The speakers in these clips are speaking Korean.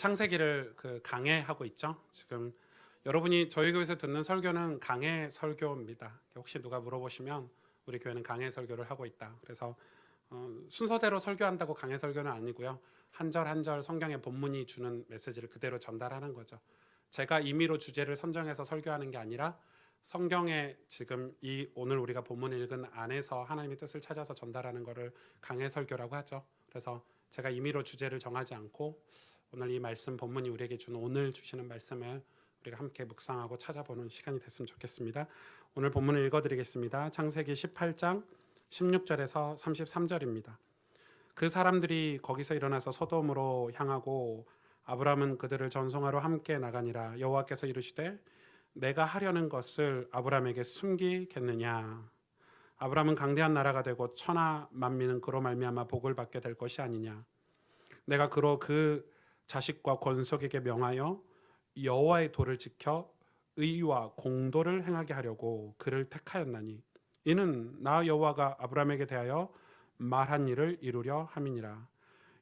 창세기를 강해하고 있죠. 지금 여러분이 저희 교회에서 듣는 설교는 강해 설교입니다. 혹시 누가 물어보시면 우리 교회는 강해 설교를 하고 있다. 그래서 순서대로 설교한다고 강해 설교는 아니고요. 한 절 한 절 성경의 본문이 주는 메시지를 그대로 전달하는 거죠. 제가 임의로 주제를 선정해서 설교하는 게 아니라 성경에 지금 이 오늘 우리가 본문 읽은 안에서 하나님의 뜻을 찾아서 전달하는 것을 강해 설교라고 하죠. 그래서 제가 임의로 주제를 정하지 않고 오늘 이 말씀 본문이 우리에게 준 오늘 주시는 말씀을 우리가 함께 묵상하고 찾아보는 시간이 됐으면 좋겠습니다. 오늘 본문을 읽어드리겠습니다. 창세기 18장 16절에서 33절입니다. 그 사람들이 거기서 일어나서 소돔으로 향하고 아브람은 그들을 전송하러 함께 나가니라. 여호와께서 이르시되 내가 하려는 것을 아브람에게 숨기겠느냐. 아브람은 강대한 나라가 되고 천하 만민은 그로 말미암아 복을 받게 될 것이 아니냐. 내가 그로 그 자식과 권속에게 명하여 여호와의 도를 지켜 의와 공도를 행하게 하려고 그를 택하였나니 이는 나 여호와가 아브람에게 대하여 말한 일을 이루려 함이니라.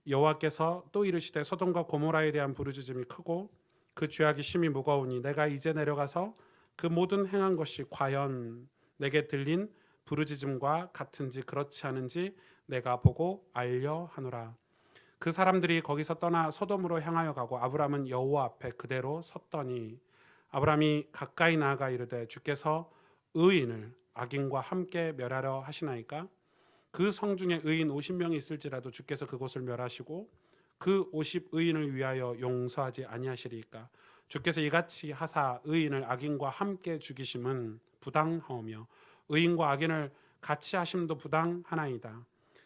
여호와께서 또 이르시되 소돔과 고모라에 대한 부르짖음이 크고 그 죄악이 심히 무거우니 내가 이제 내려가서 그 모든 행한 것이 과연 내게 들린 부르짖음과 같은지 그렇지 않은지 내가 보고 알려 하노라. 그 사람들이 거기서 떠나 소돔으로 향하여 가고 아브람은 여호와 앞에 그대로 섰더니 아브람이 가까이 나아가 이르되 주께서 의인을 악인과 함께 멸하려 하시나이까. 그 성 중에 의인 50명이 있을지라도 주께서 그곳을 멸하시고 그 50 의인을 위하여 용서하지 아니하시리이까. 주께서 이같이 하사 의인을 악인과 함께 죽이심은 부당하오며 의인과 악인을 같이 하심도 부당하나이다.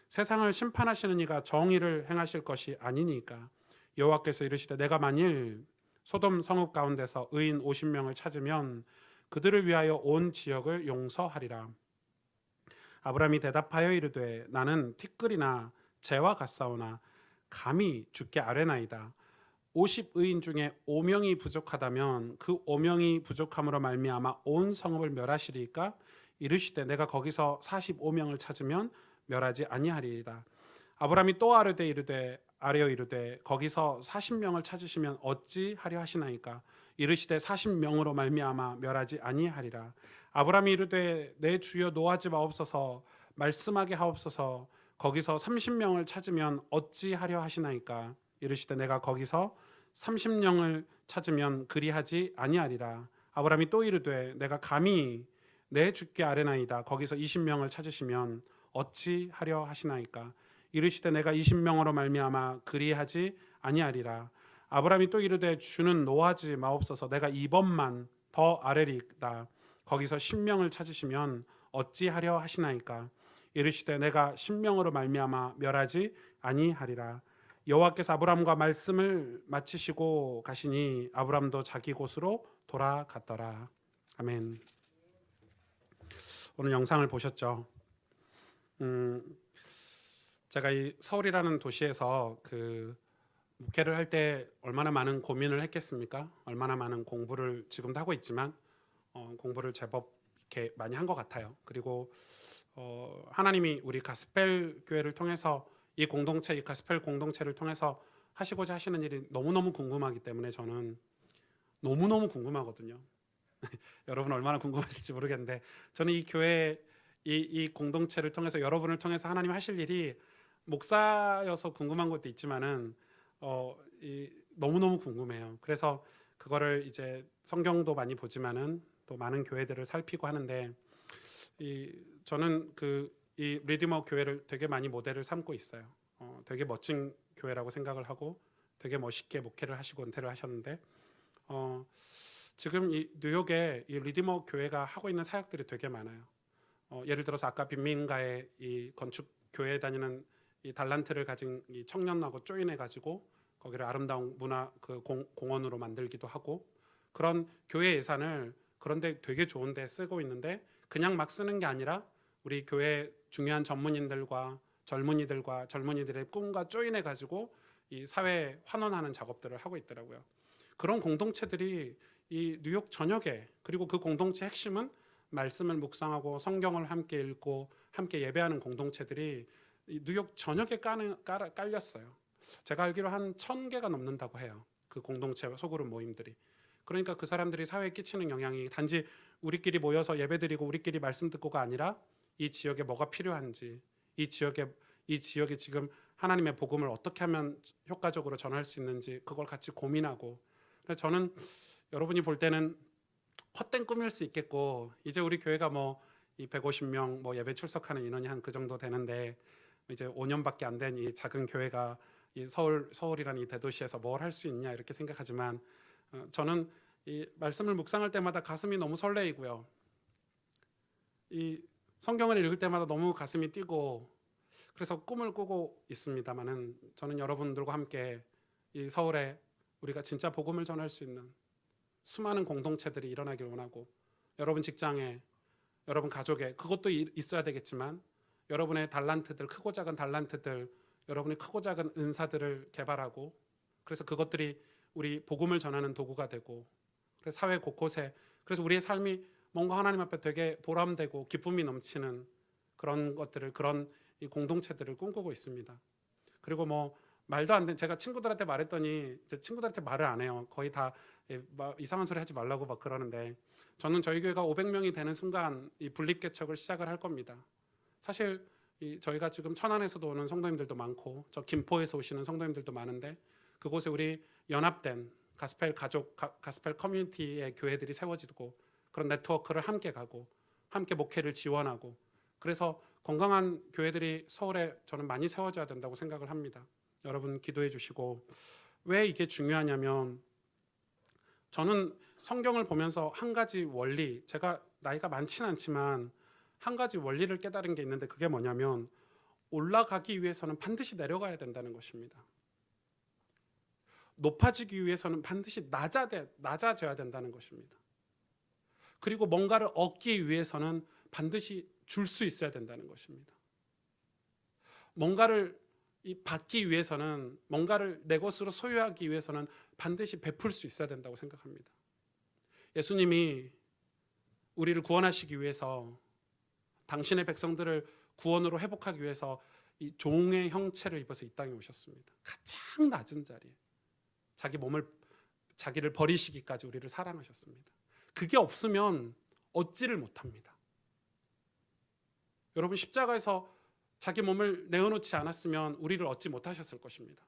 세상을 심판하시는 이가 정의를 행하실 것이 아니니까. 여호와께서 이르시되 내가 만일 소돔 성읍 가운데서 의인 50명을 찾으면 그들을 위하여 온 지역을 용서하리라. 아브람이 대답하여 이르되 나는 티끌이나 재와 같사오나 감히 주께 아뢰나이다. 50의인 중에 5명이 부족하다면 그 5명이 부족함으로 말미암아 온 성읍을 멸하시리까. 이르시되 내가 거기서 45명을 찾으면 멸하지 아니하리이다. 아브람이 또 아뢰어 이르되 거기서 40명을 찾으시면 어찌 하려 하시나이까. 이르시되 40명으로 말미암아 멸하지 아니하리라. 아브람이 이르되 내 주여 노하지 마옵소서 말씀하게 하옵소서. 거기서 30명을 찾으면 어찌 하려 하시나이까. 이르시되 내가 거기서 30명을 찾으면 그리하지 아니하리라. 아브람이 또 이르되 내가 감히 내 주께 아뢰나이다. 거기서 20명을 찾으시면 어찌 하려 하시나이까. 이르시되 내가 20명으로 말미암아 그리하지 아니하리라. 아브람이 또 이르되 주는 노하지 마옵소서 내가 이번만 더 아뢰리이다. 거기서 10명을 찾으시면 어찌 하려 하시나이까. 이르시되 내가 10명으로 말미암아 멸하지 아니하리라. 여호와께서 아브람과 말씀을 마치시고 가시니 아브람도 자기 곳으로 돌아갔더라. 아멘. 오늘 영상을 보셨죠? 제가 이 서울이라는 도시에서 목회를 할 때 얼마나 많은 고민을 했겠습니까? 얼마나 많은 공부를 지금도 하고 있지만 공부를 제법 이렇게 많이 한 것 같아요. 그리고 하나님이 우리 가스펠 교회를 통해서 이 공동체, 이 가스펠 공동체를 통해서 하시고자 하시는 일이 너무너무 궁금하기 때문에 저는 너무너무 궁금하거든요. 여러분 얼마나 궁금하실지 모르겠는데 저는 이 교회 이 공동체를 통해서 여러분을 통해서 하나님 하실 일이 목사여서 궁금한 것도 있지만은 너무너무 궁금해요. 그래서 그거를 이제 성경도 많이 보지만은 또 많은 교회들을 살피고 하는데 저는 이 리디머 교회를 되게 많이 모델을 삼고 있어요. 되게 멋진 교회라고 생각을 하고 되게 멋있게 목회를 하시고 은퇴를 하셨는데 지금 이 뉴욕에 이 리디머 교회가 하고 있는 사역들이 되게 많아요. 예를 들어서 아까 빈민가의 이 건축 교회에 다니는 이 달란트를 가진 이 청년하고 조인해 가지고 거기를 아름다운 문화 공원으로 만들기도 하고 그런 교회 예산을 그런데 되게 좋은데 쓰고 있는데 그냥 막 쓰는 게 아니라 우리 교회 중요한 전문인들과 젊은이들의 꿈과 조인해 가지고 이 사회에 환원하는 작업들을 하고 있더라고요. 그런 공동체들이 이 뉴욕 전역에 그리고 그 공동체 핵심은 말씀을 묵상하고 성경을 함께 읽고 함께 예배하는 공동체들이 이 뉴욕 전역에 깔렸어요. 제가 알기로 한 1000개가 넘는다고 해요. 그 공동체 소그룹 모임들이. 그러니까 그 사람들이 사회에 끼치는 영향이 단지 우리끼리 모여서 예배드리고 우리끼리 말씀 듣고가 아니라 이 지역에 뭐가 필요한지, 이 지역에 지금 하나님의 복음을 어떻게 하면 효과적으로 전할 수 있는지 그걸 같이 고민하고. 그래서 저는 여러분이 볼 때는 헛된 꿈일 수 있겠고, 이제 우리 교회가 뭐 이 150명 뭐 예배 출석하는 인원이 한 그 정도 되는데 이제 5년밖에 안 된 이 작은 교회가 이 서울이라는 이 대도시에서 뭘 할 수 있냐 이렇게 생각하지만, 저는 이 말씀을 묵상할 때마다 가슴이 너무 설레이고요. 이 성경을 읽을 때마다 너무 가슴이 뛰고, 그래서 꿈을 꾸고 있습니다만은 저는 여러분들과 함께 이 서울에 우리가 진짜 복음을 전할 수 있는 수많은 공동체들이 일어나길 원하고, 여러분 직장에, 여러분 가족에 그것도 있어야 되겠지만 여러분의 달란트들, 크고 작은 달란트들, 여러분의 크고 작은 은사들을 개발하고, 그래서 그것들이 우리 복음을 전하는 도구가 되고, 그래서 사회 곳곳에, 그래서 우리의 삶이 뭔가 하나님 앞에 되게 보람되고 기쁨이 넘치는 그런 것들을, 그런 이 공동체들을 꿈꾸고 있습니다. 그리고 뭐 말도 안 된, 제가 친구들한테 말했더니 제 친구들한테 말을 안 해요. 거의 다 이상한 소리 하지 말라고 막 그러는데, 저는 저희 교회가 500명이 되는 순간 이 분립개척을 시작을 할 겁니다. 사실 저희가 지금 천안에서도 오는 성도님들도 많고 저 김포에서 오시는 성도님들도 많은데, 그곳에 우리 연합된 가스펠 가족, 가스펠 커뮤니티의 교회들이 세워지고 그런 네트워크를 함께 가고 함께 목회를 지원하고, 그래서 건강한 교회들이 서울에 저는 많이 세워져야 된다고 생각을 합니다. 여러분 기도해 주시고. 왜 이게 중요하냐면, 저는 성경을 보면서 한 가지 원리, 제가 나이가 많지는 않지만 한 가지 원리를 깨달은 게 있는데, 그게 뭐냐면 올라가기 위해서는 반드시 내려가야 된다는 것입니다. 높아지기 위해서는 반드시 낮아져야 된다는 것입니다. 그리고 뭔가를 얻기 위해서는 반드시 줄 수 있어야 된다는 것입니다. 뭔가를 받기 위해서는, 뭔가를 내 것으로 소유하기 위해서는 반드시 베풀 수 있어야 된다고 생각합니다. 예수님이 우리를 구원하시기 위해서, 당신의 백성들을 구원으로 회복하기 위해서 이 종의 형체를 입어서 이 땅에 오셨습니다. 가장 낮은 자리에 자기를 버리시기까지 우리를 사랑하셨습니다. 그게 없으면 얻지를 못합니다. 여러분, 십자가에서 자기 몸을 내어놓지 않았으면 우리를 얻지 못하셨을 것입니다.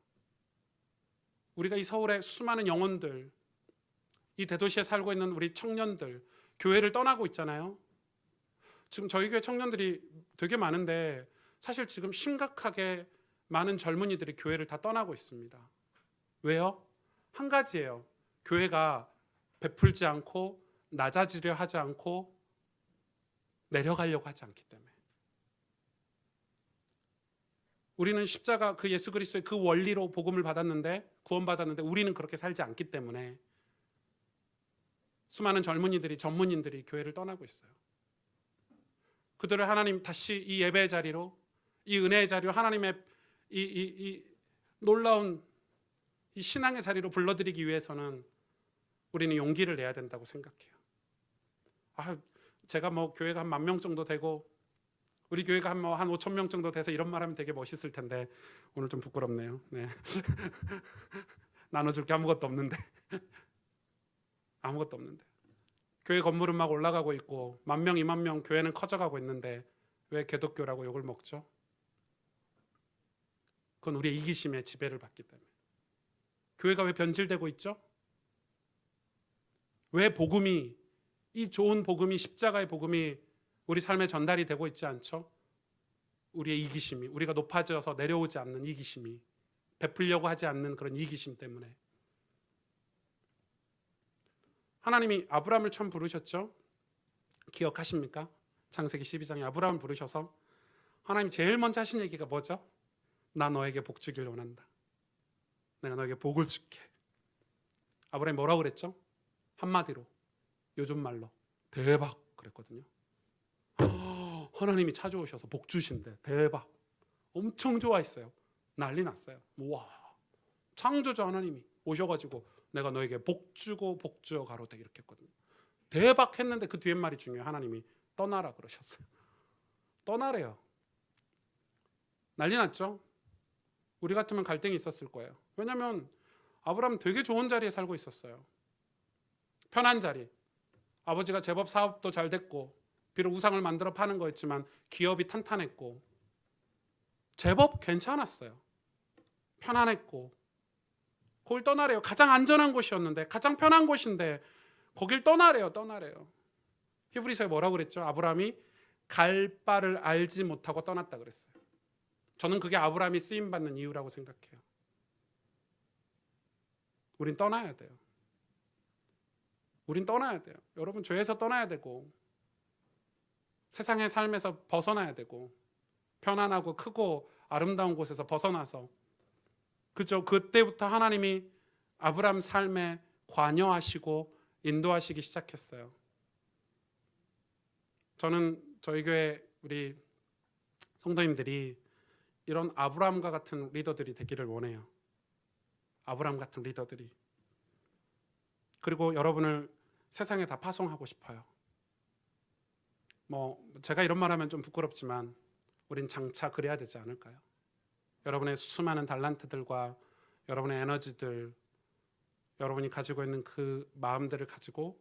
우리가 이 서울의 수많은 영혼들, 이 대도시에 살고 있는 우리 청년들, 교회를 떠나고 있잖아요. 지금 저희 교회 청년들이 되게 많은데 사실 지금 심각하게 많은 젊은이들이 교회를 다 떠나고 있습니다. 왜요? 한 가지예요. 교회가 베풀지 않고 낮아지려 하지 않고 내려가려고 하지 않기 때문에. 우리는 십자가 그 예수 그리스도의 그 원리로 복음을 받았는데, 구원받았는데 우리는 그렇게 살지 않기 때문에 수많은 젊은이들이, 전문인들이 교회를 떠나고 있어요. 그들을 하나님 다시 이 예배의 자리로, 이 은혜의 자리로, 하나님의 이 놀라운 이 신앙의 자리로 불러들이기 위해서는 우리는 용기를 내야 된다고 생각해요. 제가 뭐 교회가 한 10,000명 정도 되고 우리 교회가 한 5,000명 정도 돼서 이런 말하면 되게 멋있을 텐데 오늘 좀 부끄럽네요. 네. 나눠줄 게 아무것도 없는데 아무것도 없는데 교회 건물은 막 올라가고 있고 10,000명, 20,000명 교회는 커져가고 있는데 왜 개독교라고 욕을 먹죠? 그건 우리의 이기심에 지배를 받기 때문에. 교회가 왜 변질되고 있죠? 왜 복음이, 이 좋은 복음이, 십자가의 복음이 우리 삶에 전달이 되고 있지 않죠? 우리의 이기심이, 우리가 높아져서 내려오지 않는 이기심이, 베풀려고 하지 않는 그런 이기심 때문에. 하나님이 아브라함을 처음 부르셨죠? 기억하십니까? 창세기 12장에 아브라함을 부르셔서 하나님 제일 먼저 하신 얘기가 뭐죠? 나 너에게 복 주길 원한다. 내가 너에게 복을 줄게. 아브라함이 뭐라고 그랬죠? 한마디로, 요즘 말로 대박 그랬거든요. 하나님이 찾아오셔서 복 주신대. 대박. 엄청 좋아했어요. 난리 났어요. 와, 창조주 하나님이 오셔가지고 내가 너에게 복 주고 복 주어 가로되 이렇게 했거든요. 대박 했는데 그 뒤에 말이 중요해요. 하나님이 떠나라 그러셨어요. 떠나래요. 난리 났죠? 우리 같으면 갈등이 있었을 거예요. 왜냐하면 아브라함 되게 좋은 자리에 살고 있었어요. 편한 자리. 아버지가 제법 사업도 잘 됐고, 비록 우상을 만들어 파는 거였지만 기업이 탄탄했고, 제법 괜찮았어요. 편안했고. 거길 떠나래요. 가장 안전한 곳이었는데, 가장 편한 곳인데 거길 떠나래요. 히브리서에 뭐라고 그랬죠? 아브라함이 갈 바를 알지 못하고 떠났다 그랬어요. 저는 그게 아브라함이 쓰임받는 이유라고 생각해요. 우린 떠나야 돼요. 여러분, 죄에서 떠나야 되고, 세상의 삶에서 벗어나야 되고, 편안하고 크고 아름다운 곳에서 벗어나서, 그죠? 그때부터 하나님이 아브라함 삶에 관여하시고 인도하시기 시작했어요. 저는 저희 교회 우리 성도님들이 이런 아브라함과 같은 리더들이 되기를 원해요. 아브라함 같은 리더들이. 그리고 여러분을 세상에 다 파송하고 싶어요. 제가 이런 말하면 좀 부끄럽지만 우린 장차 그래야 되지 않을까요? 여러분의 수많은 달란트들과 여러분의 에너지들, 여러분이 가지고 있는 그 마음들을 가지고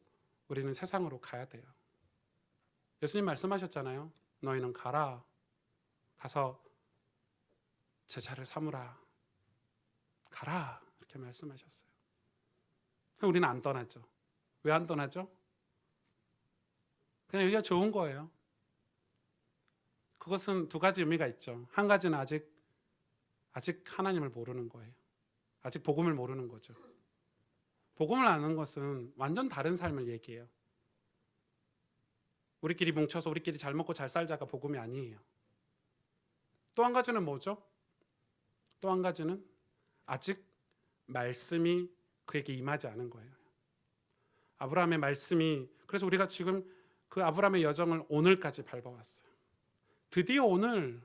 우리는 세상으로 가야 돼요. 예수님 말씀하셨잖아요. 너희는 가라. 가서 제자를 삼으라. 가라. 이렇게 말씀하셨어요. 우리는 안 떠나죠. 왜 안 떠나죠? 그냥 여기가 좋은 거예요. 그것은 두 가지 의미가 있죠. 한 가지는 아직 하나님을 모르는 거예요. 아직 복음을 모르는 거죠. 복음을 아는 것은 완전 다른 삶을 얘기해요. 우리끼리 뭉쳐서 우리끼리 잘 먹고 잘 살자가 복음이 아니에요. 또 한 가지는 뭐죠? 또 한 가지는 아직 말씀이 그에게 임하지 않은 거예요. 아브라함의 말씀이, 그래서 우리가 지금 그 아브라함의 여정을 오늘까지 밟아왔어요. 드디어 오늘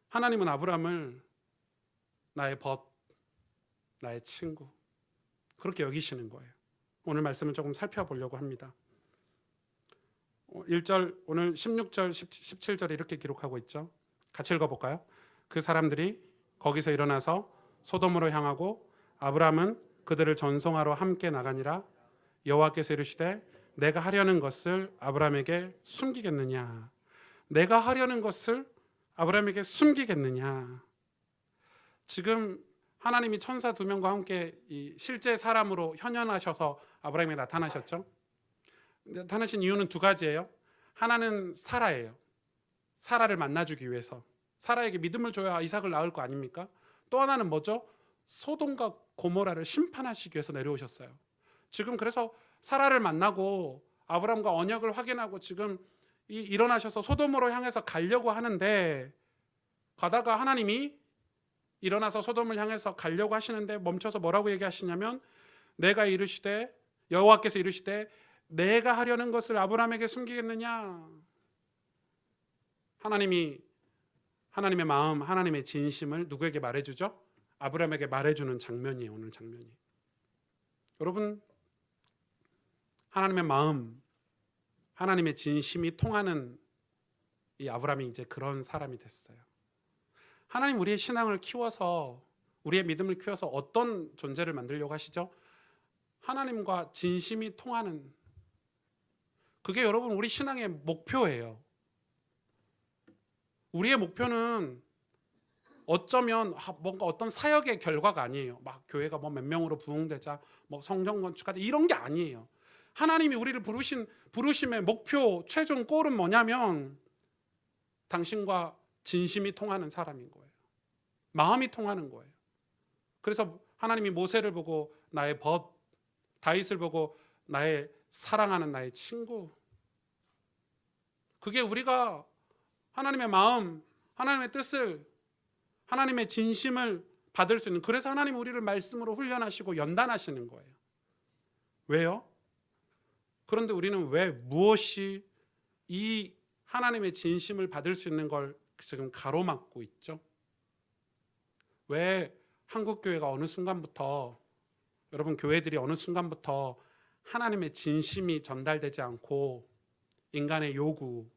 하나님은 아브라함을 나의 벗, 나의 친구, 그렇게 여기시는 거예요. 오늘 말씀을 조금 살펴보려고 합니다. 1절, 오늘 16절, 17절에 이렇게 기록하고 있죠. 같이 읽어볼까요? 그 사람들이 거기서 일어나서 소돔으로 향하고 아브라함은 그들을 전송하러 함께 나가니라. 여호와께서 이르시되 내가 하려는 것을 아브라함에게 숨기겠느냐? 내가 하려는 것을 아브라함에게 숨기겠느냐? 지금 하나님이 천사 2명과 함께 이 실제 사람으로 현현하셔서 아브라함에게 나타나셨죠. 나타나신 이유는 두 가지예요. 하나는 사라예요. 사라를 만나주기 위해서, 사라에게 믿음을 줘야 이삭을 낳을 거 아닙니까? 또 하나는 뭐죠? 소돔과 고모라를 심판하시기 위해서 내려오셨어요. 지금 그래서 사라를 만나고 아브라함과 언약을 확인하고 지금 일어나셔서 소돔으로 향해서 가려고 하는데, 가다가 하나님이 일어나서 소돔을 향해서 가려고 하시는데 멈춰서 뭐라고 얘기하시냐면, 내가 이르시되, 여호와께서 이르시되 내가 하려는 것을 아브라함에게 숨기겠느냐? 하나님이 하나님의 마음, 하나님의 진심을 누구에게 말해주죠? 아브라함에게 말해주는 장면이에요. 오늘 장면이. 여러분, 하나님의 마음, 하나님의 진심이 통하는 이 아브라함이 이제 그런 사람이 됐어요. 하나님 우리의 신앙을 키워서, 우리의 믿음을 키워서 어떤 존재를 만들려고 하시죠? 하나님과 진심이 통하는, 그게 여러분 우리 신앙의 목표예요. 우리의 목표는 어쩌면 뭔가 어떤 사역의 결과가 아니에요. 막 교회가 몇 명으로 부흥되자, 성전 건축하자, 이런 게 아니에요. 하나님이 우리를 부르심의 목표, 최종 골은 뭐냐면 당신과 진심이 통하는 사람인 거예요. 마음이 통하는 거예요. 그래서 하나님이 모세를 보고 나의 벗, 다윗을 보고 나의 사랑하는 나의 친구, 그게 우리가 하나님의 마음, 하나님의 뜻을, 하나님의 진심을 받을 수 있는, 그래서 하나님 우리를 말씀으로 훈련하시고 연단하시는 거예요. 왜요? 그런데 우리는 왜, 무엇이 이 하나님의 진심을 받을 수 있는 걸 지금 가로막고 있죠? 왜 한국교회가 어느 순간부터, 여러분 교회들이 어느 순간부터 하나님의 진심이 전달되지 않고 인간의 요구,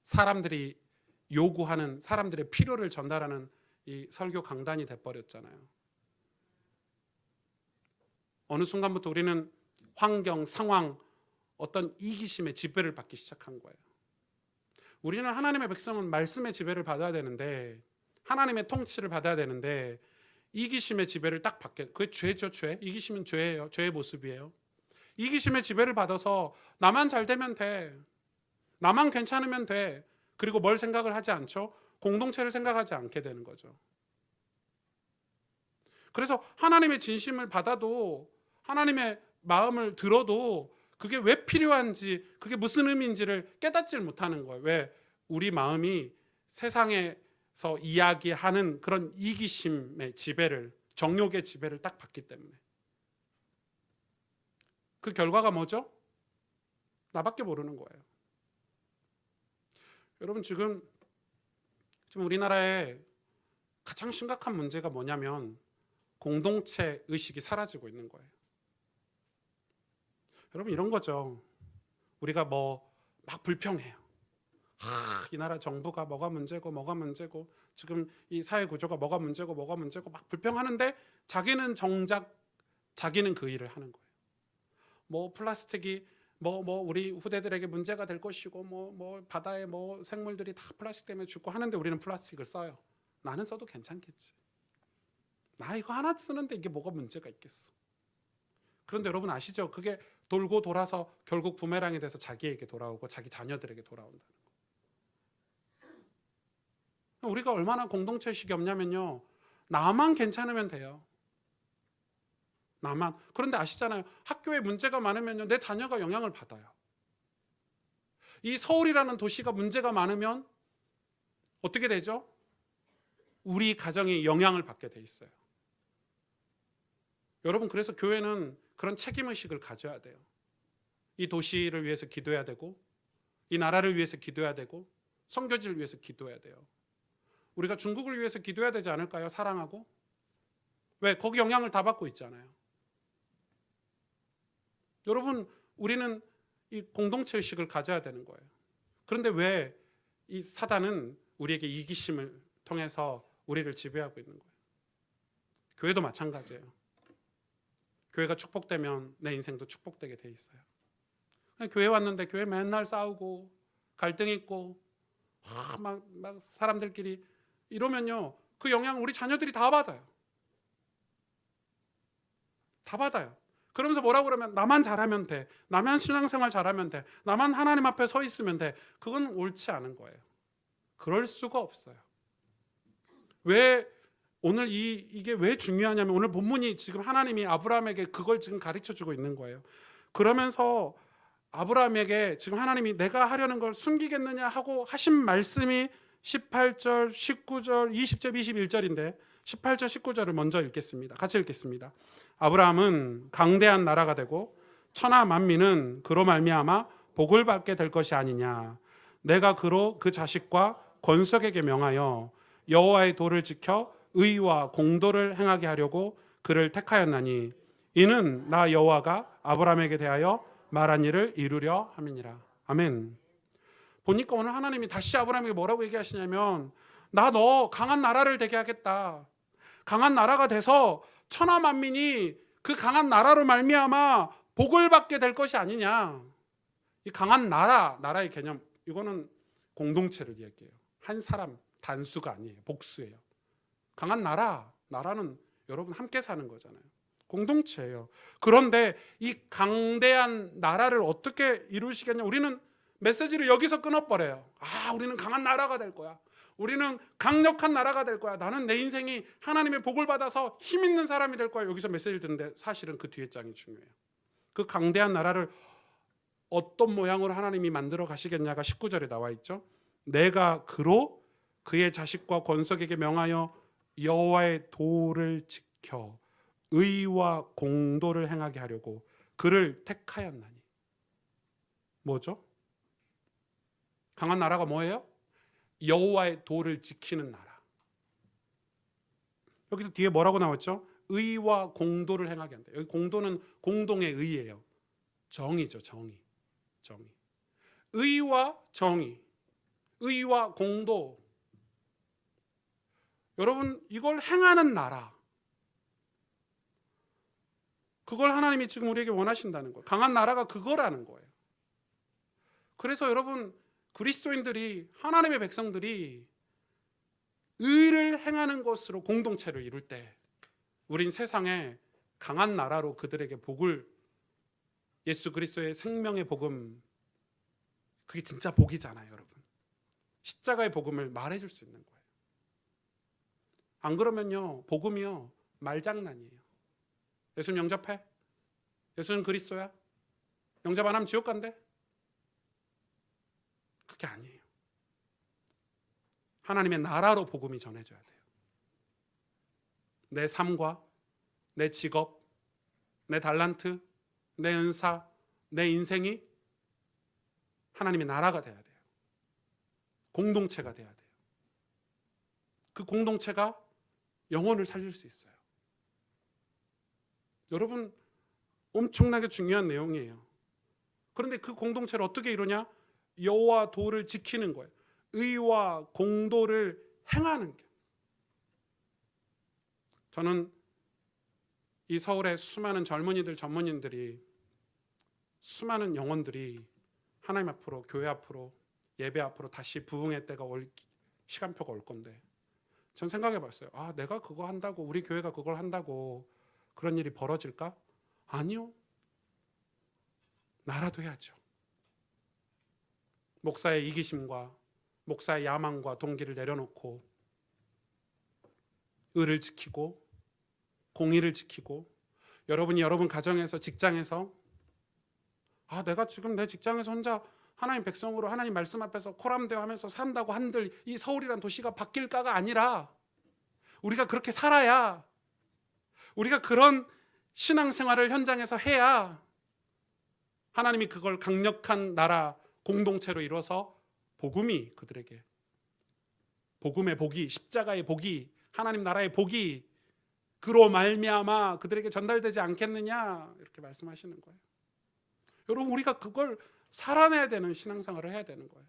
사람들이 요구하는, 사람들의 필요를 전달하는 이 설교 강단이 돼버렸잖아요. 어느 순간부터 우리는 환경, 상황, 어떤 이기심의 지배를 받기 시작한 거예요. 우리는 하나님의 백성은 말씀의 지배를 받아야 되는데, 하나님의 통치를 받아야 되는데 이기심의 지배를 딱 받게, 그게 죄죠. 죄. 이기심은 죄예요. 죄의 모습이에요. 이기심의 지배를 받아서 나만 잘 되면 돼, 나만 괜찮으면 돼. 그리고 뭘 생각을 하지 않죠? 공동체를 생각하지 않게 되는 거죠. 그래서 하나님의 진심을 받아도, 하나님의 마음을 들어도 그게 왜 필요한지, 그게 무슨 의미인지를 깨닫질 못하는 거예요. 왜? 우리 마음이 세상에서 이야기하는 그런 이기심의 지배를, 정욕의 지배를 딱 받기 때문에. 그 결과가 뭐죠? 나밖에 모르는 거예요. 여러분, 지금 우리나라에 가장 심각한 문제가 뭐냐면 공동체 의식이 사라지고 있는 거예요. 여러분, 이런 거죠. 우리가 막 불평해요. 이 나라 정부가 뭐가 문제고 지금 이 사회 구조가 뭐가 문제고 막 불평하는데 자기는 정작 자기는 그 일을 하는 거예요. 플라스틱이 우리 후대들에게 문제가 될 것이고 바다에 생물들이 다 플라스틱 때문에 죽고 하는데 우리는 플라스틱을 써요. 나는 써도 괜찮겠지. 나 이거 하나 쓰는데 이게 뭐가 문제가 있겠어. 그런데 여러분 아시죠? 그게 돌고 돌아서 결국 부메랑이 돼서 자기에게 돌아오고 자기 자녀들에게 돌아온다는 거. 우리가 얼마나 공동체의식이 없냐면요, 나만 괜찮으면 돼요. 나만. 그런데 아시잖아요, 학교에 문제가 많으면요 내 자녀가 영향을 받아요. 이 서울이라는 도시가 문제가 많으면 어떻게 되죠? 우리 가정이 영향을 받게 돼 있어요. 여러분, 그래서 교회는 그런 책임의식을 가져야 돼요. 이 도시를 위해서 기도해야 되고, 이 나라를 위해서 기도해야 되고, 선교지를 위해서 기도해야 돼요. 우리가 중국을 위해서 기도해야 되지 않을까요? 사랑하고. 왜? 거기 영향을 다 받고 있잖아요. 여러분, 우리는 이 공동체의식을 가져야 되는 거예요. 그런데 왜 이 사단은 우리에게 이기심을 통해서 우리를 지배하고 있는 거예요? 교회도 마찬가지예요. 교회가 축복되면 내 인생도 축복되게 돼 있어요. 교회 왔는데 교회 맨날 싸우고 갈등 있고 막 사람들끼리 이러면요, 그 영향 우리 자녀들이 다 받아요. 다 받아요. 그러면서 뭐라고 그러면 나만 잘하면 돼, 나만 신앙생활 잘하면 돼, 나만 하나님 앞에 서 있으면 돼. 그건 옳지 않은 거예요. 그럴 수가 없어요. 왜 오늘 이게 왜 중요하냐면, 오늘 본문이 지금 하나님이 아브라함에게 그걸 지금 가르쳐주고 있는 거예요. 그러면서 아브라함에게 지금 하나님이 내가 하려는 걸 숨기겠느냐 하고 하신 말씀이 18절, 19절, 20절, 21절인데 18절, 19절을 먼저 읽겠습니다. 같이 읽겠습니다. 아브라함은 강대한 나라가 되고 천하 만민은 그로 말미암아 복을 받게 될 것이 아니냐. 내가 그로 그 자식과 권속에게 명하여 여호와의 도를 지켜 의와 공도를 행하게 하려고 그를 택하였나니 이는 나 여호와가 아브라함에게 대하여 말한 일을 이루려 함이니라. 아멘. 보니까 오늘 하나님이 다시 아브라함에게 뭐라고 얘기하시냐면, 나 너 강한 나라를 되게 하겠다. 강한 나라가 돼서 천하 만민이 그 강한 나라로 말미암아 복을 받게 될 것이 아니냐. 이 강한 나라의 개념, 이거는 공동체를 얘기해요. 한 사람 단수가 아니에요. 복수예요. 강한 나라는 여러분 함께 사는 거잖아요. 공동체예요. 그런데 이 강대한 나라를 어떻게 이루시겠냐? 우리는 메시지를 여기서 끊어버려요. 우리는 강한 나라가 될 거야. 우리는 강력한 나라가 될 거야. 나는 내 인생이 하나님의 복을 받아서 힘 있는 사람이 될 거야. 여기서 메시지를 듣는데 사실은 그 뒤에 장이 중요해요. 그 강대한 나라를 어떤 모양으로 하나님이 만들어 가시겠냐가 19절에 나와 있죠. 내가 그로 그의 자식과 권속에게 명하여 여호와의 도를 지켜 의와 공도를 행하게 하려고 그를 택하였나니. 뭐죠? 강한 나라가 뭐예요? 여호와의 도를 지키는 나라. 여기서 뒤에 뭐라고 나왔죠? 의와 공도를 행하게 한다. 여기 공도는 공동의 의예요. 정의죠. 정의. 의와 정의, 의와 공도. 여러분, 이걸 행하는 나라. 그걸 하나님이 지금 우리에게 원하신다는 거예요. 강한 나라가 그거라는 거예요. 그래서 여러분, 그리스도인들이, 하나님의 백성들이 의를 행하는 것으로 공동체를 이룰 때 우린 세상에 강한 나라로 그들에게 복을, 예수 그리스도의 생명의 복음, 그게 진짜 복이잖아요, 여러분. 십자가의 복음을 말해줄 수 있는 거예요. 안 그러면요, 복음이요, 말장난이에요. 예수님 영접해? 예수는 그리스도야? 영접 안 하면 지옥 간대? 그게 아니에요. 하나님의 나라로 복음이 전해져야 돼요. 내 삶과 내 직업, 내 달란트, 내 은사, 내 인생이 하나님의 나라가 돼야 돼요. 공동체가 돼야 돼요. 그 공동체가 영혼을 살릴 수 있어요. 여러분, 엄청나게 중요한 내용이에요. 그런데 그 공동체를 어떻게 이루냐? 여와 도를 지키는 거예요. 의와 공도를 행하는 게. 저는 이 서울의 수많은 젊은이들, 전문인들이, 수많은 영혼들이 하나님 앞으로, 교회 앞으로, 예배 앞으로 다시 부흥의 때가 올, 시간표가 올 건데, 전 생각해 봤어요. 아, 내가 그거 한다고, 우리 교회가 그걸 한다고 그런 일이 벌어질까? 아니요. 나라도 해야죠. 목사의 이기심과 목사의 야망과 동기를 내려놓고 의를 지키고 공의를 지키고, 여러분이 여러분 가정에서, 직장에서, 아, 내가 지금 내 직장에서 혼자 하나님 백성으로 하나님 말씀 앞에서 코람대하면서 산다고 한들 이 서울이란 도시가 바뀔까가 아니라, 우리가 그렇게 살아야, 우리가 그런 신앙생활을 현장에서 해야 하나님이 그걸 강력한 나라 공동체로 이뤄서 복음이 그들에게, 복음의 복이, 십자가의 복이, 하나님 나라의 복이 그로 말미암아 그들에게 전달되지 않겠느냐, 이렇게 말씀하시는 거예요. 여러분, 우리가 그걸 살아내야 되는 신앙생활을 해야 되는 거예요.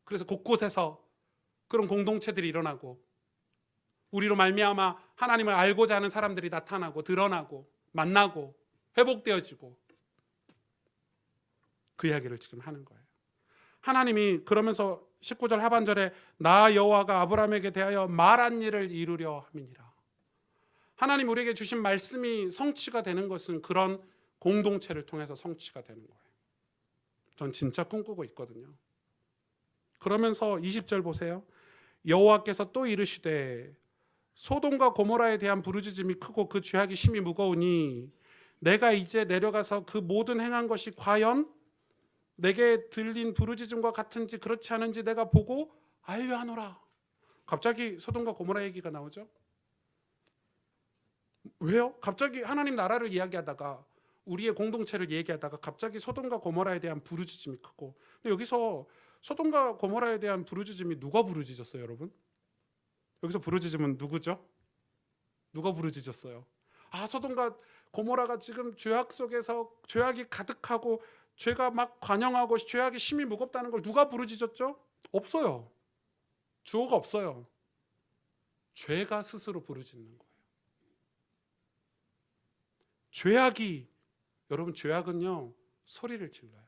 그래서 곳곳에서 그런 공동체들이 일어나고, 우리로 말미암아 하나님을 알고자 하는 사람들이 나타나고 드러나고 만나고 회복되어지고, 그 이야기를 지금 하는 거예요. 하나님이 그러면서 19절 하반절에 나 여호와가 아브라함에게 대하여 말한 일을 이루려 함이니라. 하나님 우리에게 주신 말씀이 성취가 되는 것은 그런 공동체를 통해서 성취가 되는 거예요. 전 진짜 꿈꾸고 있거든요. 그러면서 20절 보세요. 여호와께서 또 이르시되 소돔과 고모라에 대한 부르짖음이 크고 그 죄악이 심히 무거우니 내가 이제 내려가서 그 모든 행한 것이 과연 내게 들린 부르짖음과 같은지 그렇지 않은지 내가 보고 알려하노라. 갑자기 소돔과 고모라 얘기가 나오죠. 왜요? 갑자기 하나님 나라를 이야기하다가, 우리의 공동체를 얘기하다가 갑자기 소돔과 고모라에 대한 부르짖음이 크고. 근데 여기서 소돔과 고모라에 대한 부르짖음이 누가 부르짖었어요, 여러분? 여기서 부르짖음은 누구죠? 누가 부르짖었어요? 아, 소돔과 고모라가 지금 죄악 속에서 죄악이 가득하고 죄가 막 관영하고 죄악이 심히 무겁다는 걸 누가 부르짖었죠? 없어요. 주어가 없어요. 죄가 스스로 부르짖는 거예요. 죄악이, 여러분, 죄악은요 소리를 질러요.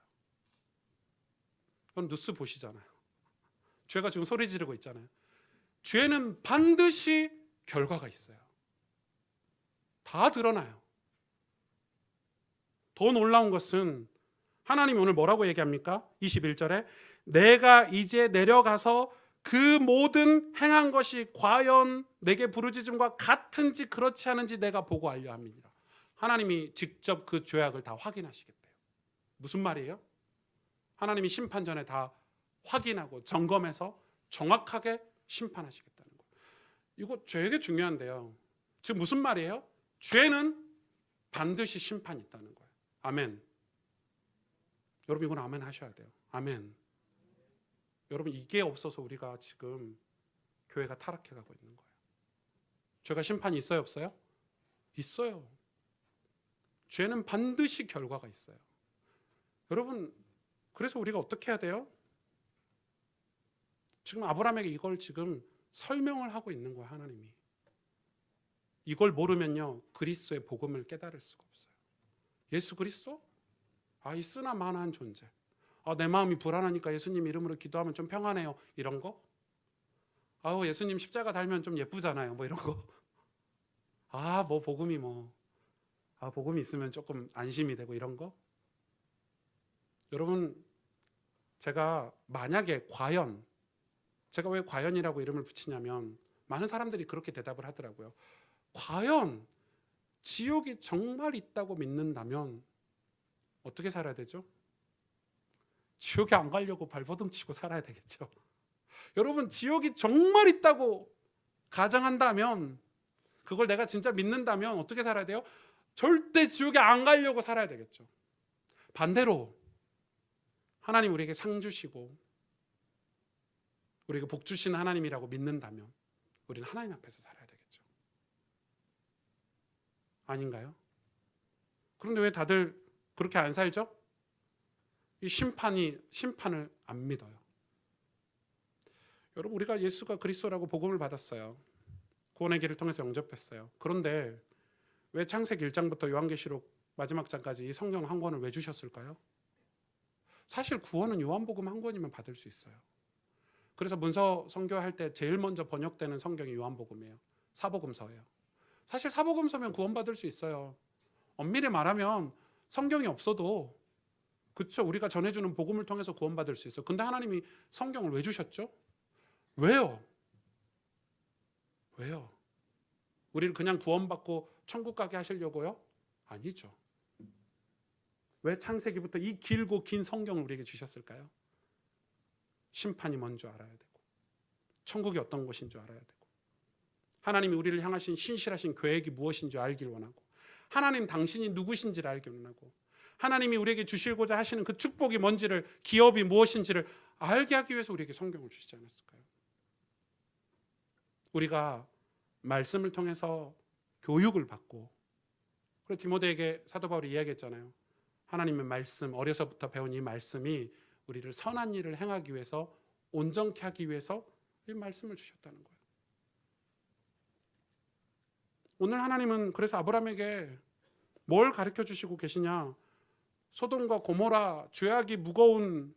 여러분 뉴스 보시잖아요. 죄가 지금 소리 지르고 있잖아요. 죄는 반드시 결과가 있어요. 다 드러나요. 더 놀라운 것은 하나님이 오늘 뭐라고 얘기합니까? 21절에 내가 이제 내려가서 그 모든 행한 것이 과연 내게 부르짖음과 같은지 그렇지 않은지 내가 보고 알려 합니다. 하나님이 직접 그 죄악을 다 확인하시겠대요. 무슨 말이에요? 하나님이 심판 전에 다 확인하고 점검해서 정확하게 심판하시겠다는 거예요. 이거 되게 중요한데요. 지금 무슨 말이에요? 죄는 반드시 심판이 있다는 거예요. 아멘. 여러분 이건 아멘 하셔야 돼요. 아멘. 여러분 이게 없어서 우리가 지금 교회가 타락해가고 있는 거예요. 죄가 심판이 있어요, 없어요? 있어요. 죄는 반드시 결과가 있어요. 여러분, 그래서 우리가 어떻게 해야 돼요? 지금 아브라함에게 이걸 지금 설명을 하고 있는 거예요, 하나님이. 이걸 모르면요 그리스도의 복음을 깨달을 수가 없어요. 예수 그리스도? 이 쓰나 마나한 존재. 내 마음이 불안하니까 예수님 이름으로 기도하면 좀 평안해요. 이런 거? 예수님 십자가 달면 좀 예쁘잖아요. 뭐 이런 거. 뭐 복음이 복음이 있으면 조금 안심이 되고 이런 거. 여러분, 제가 만약에 과연, 제가 왜 과연이라고 이름을 붙이냐면 많은 사람들이 그렇게 대답을 하더라고요. 과연 지옥이 정말 있다고 믿는다면 어떻게 살아야 되죠? 지옥에 안 가려고 발버둥 치고 살아야 되겠죠. 여러분, 지옥이 정말 있다고 가정한다면, 그걸 내가 진짜 믿는다면 어떻게 살아야 돼요? 절대 지옥에 안 가려고 살아야 되겠죠. 반대로 하나님 우리에게 상 주시고 우리에게 복 주시는 하나님이라고 믿는다면 우리는 하나님 앞에서 살아야 되겠죠. 아닌가요? 그런데 왜 다들 그렇게 안 살죠? 이 심판을 안 믿어요. 여러분, 우리가 예수가 그리스도라고 복음을 받았어요. 구원의 길을 통해서 영접했어요. 그런데 왜 창세기 1장부터 요한계시록 마지막 장까지 이 성경 한 권을 왜 주셨을까요? 사실 구원은 요한복음 한 권이면 받을 수 있어요. 그래서 문서 선교할 때 제일 먼저 번역되는 성경이 요한복음이에요. 사복음서예요. 사실 사복음서면 구원받을 수 있어요. 엄밀히 말하면 성경이 없어도 그쵸, 우리가 전해주는 복음을 통해서 구원받을 수 있어요. 근데 하나님이 성경을 왜 주셨죠? 왜요? 우리를 그냥 구원받고 천국 가게 하시려고요? 아니죠. 왜 창세기부터 이 길고 긴 성경을 우리에게 주셨을까요? 심판이 뭔지 알아야 되고 천국이 어떤 곳인 줄 알아야 되고 하나님이 우리를 향하신 신실하신 계획이 무엇인 줄 알길 원하고 하나님 당신이 누구신지를 알길 원하고 하나님이 우리에게 주시고자 하시는 그 축복이 뭔지를, 기업이 무엇인지를 알게 하기 위해서 우리에게 성경을 주시지 않았을까요? 우리가 말씀을 통해서 교육을 받고, 그래서 디모데에게 사도 바울이 이야기했잖아요. 하나님의 말씀, 어려서부터 배운 이 말씀이 우리를 선한 일을 행하기 위해서, 온전케 하기 위해서 이 말씀을 주셨다는 거예요. 오늘 하나님은 그래서 아브라함에게 뭘 가르쳐 주시고 계시냐? 소돔과 고모라, 죄악이 무거운,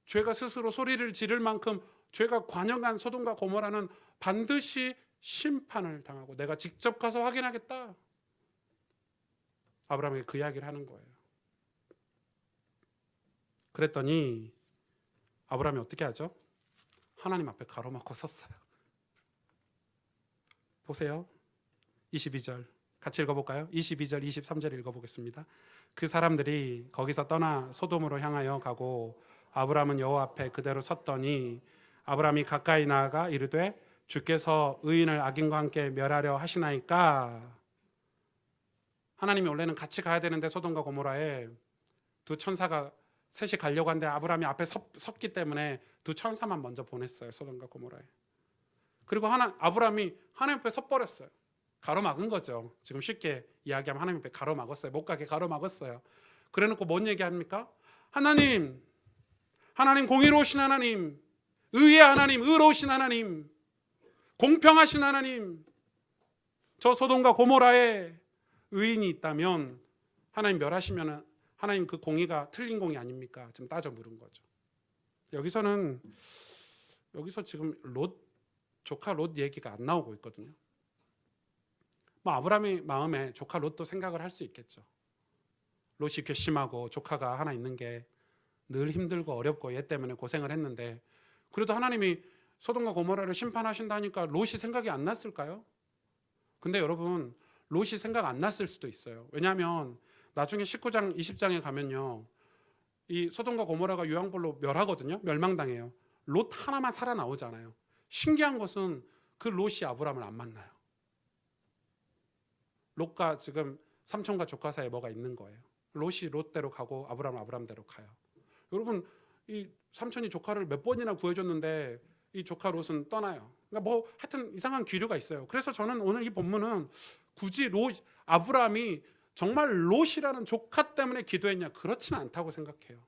죄가 스스로 소리를 지를 만큼 죄가 관영한 소돔과 고모라는 반드시 심판을 당하고 내가 직접 가서 확인하겠다. 아브라함에게 그 이야기를 하는 거예요. 그랬더니 아브라함이 어떻게 하죠? 하나님 앞에 가로막고 섰어요. 보세요. 22절 같이 읽어볼까요? 22절 23절 읽어보겠습니다. 그 사람들이 거기서 떠나 소돔으로 향하여 가고 아브라함은 여호와 앞에 그대로 섰더니 아브라함이 가까이 나아가 이르되 주께서 의인을 악인과 함께 멸하려 하시나이까. 하나님이 원래는 같이 가야 되는데 소돔과 고모라에 두 천사가 셋이 가려고 하는데 아브라함이 앞에 섰기 때문에 두 천사만 먼저 보냈어요. 소돔과 고모라에. 그리고 아브라함이 하나님 앞에 섰버렸어요. 가로막은 거죠. 지금 쉽게 이야기하면 하나님 앞에 가로막았어요. 못 가게 가로막았어요. 그래놓고 뭔 얘기합니까? 하나님 공의로우신 하나님, 의의 하나님, 의로우신 하나님, 공평하신 하나님, 저 소돔과 고모라에 의인이 있다면 하나님 멸하시면 하나님 그 공의가 틀린 공의 아닙니까? 지금 따져 물은 거죠. 여기서 지금 조카 롯 얘기가 안 나오고 있거든요. 아브라함의 마음에 조카 롯도 생각을 할 수 있겠죠. 롯이 괘씸하고 조카가 하나 있는 게 늘 힘들고 어렵고 얘 때문에 고생을 했는데 그래도 하나님이 소돔과 고모라를 심판하신다니까 롯이 생각이 안 났을까요? 근데 여러분, 롯이 생각 안 났을 수도 있어요. 왜냐하면 나중에 19장 20장에 가면요, 이 소돔과 고모라가 유황불로 멸하거든요. 멸망당해요. 롯 하나만 살아나오잖아요. 신기한 것은 그 롯이 아브라함을 안 만나요. 롯과 지금 삼촌과 조카 사이에 뭐가 있는 거예요. 롯이 롯대로 가고 아브라함은 아브라함대로 가요. 여러분, 이 삼촌이 조카를 몇 번이나 구해줬는데 이 조카 롯은 떠나요. 그러니까 하여튼 이상한 기류가 있어요. 그래서 저는 오늘 이 본문은 굳이 아브라함이 정말 롯이라는 조카 때문에 기도했냐? 그렇지는 않다고 생각해요.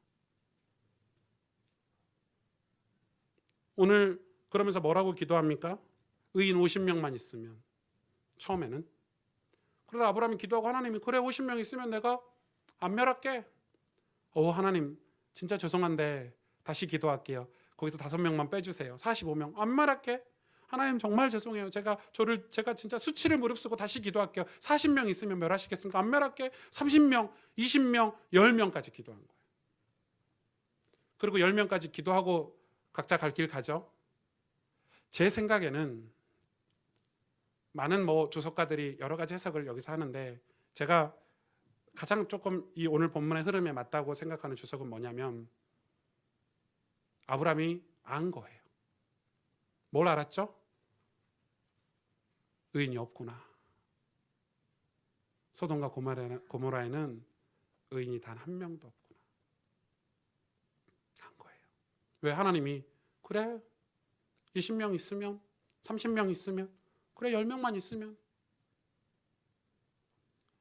오늘 그러면서 뭐라고 기도합니까? 의인 50명만 있으면 처음에는. 그러다 아브라함이 기도하고 하나님이 그래 50명 있으면 내가 안 멸할게. 하나님 진짜 죄송한데 다시 기도할게요. 거기서 5명만 빼주세요. 45명 안 멸할게. 하나님 정말 죄송해요. 제가 진짜 수치를 무릅쓰고 다시 기도할게요. 40명 있으면 멸하시겠습니까? 안 멸할게. 30명, 20명, 10명까지 기도한 거예요. 그리고 10명까지 기도하고 각자 갈 길 가죠. 제 생각에는 많은 주석가들이 여러 가지 해석을 여기서 하는데 제가 가장 조금 이 오늘 본문의 흐름에 맞다고 생각하는 주석은 뭐냐면 아브라함이 안 거예요. 뭘 알았죠? 의인이 없구나. 소돔과 고모라에는 의인이 단 한 명도 없구나. 안 거예요. 왜? 하나님이 그래 20명 있으면 30명 있으면 그래 10명만 있으면.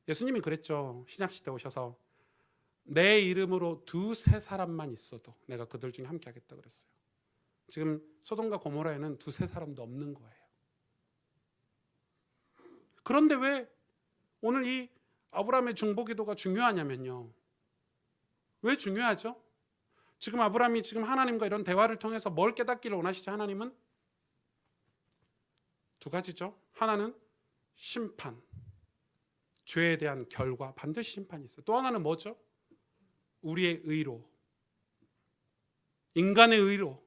예수님이 그랬죠. 신약시대 오셔서 내 이름으로 2-3사람만 있어도 내가 그들 중에 함께 하겠다 그랬어요. 지금 소돔과 고모라에는 2-3사람도 없는 거예요. 그런데 왜 오늘 이 아브라함의 중보기도가 중요하냐면요. 왜 중요하죠? 지금 아브라함이 지금 하나님과 이런 대화를 통해서 뭘 깨닫기를 원하시죠? 하나님은 2가지죠. 하나는 심판, 죄에 대한 결과, 반드시 심판이 있어요. 또 하나는 뭐죠? 우리의 의로, 인간의 의로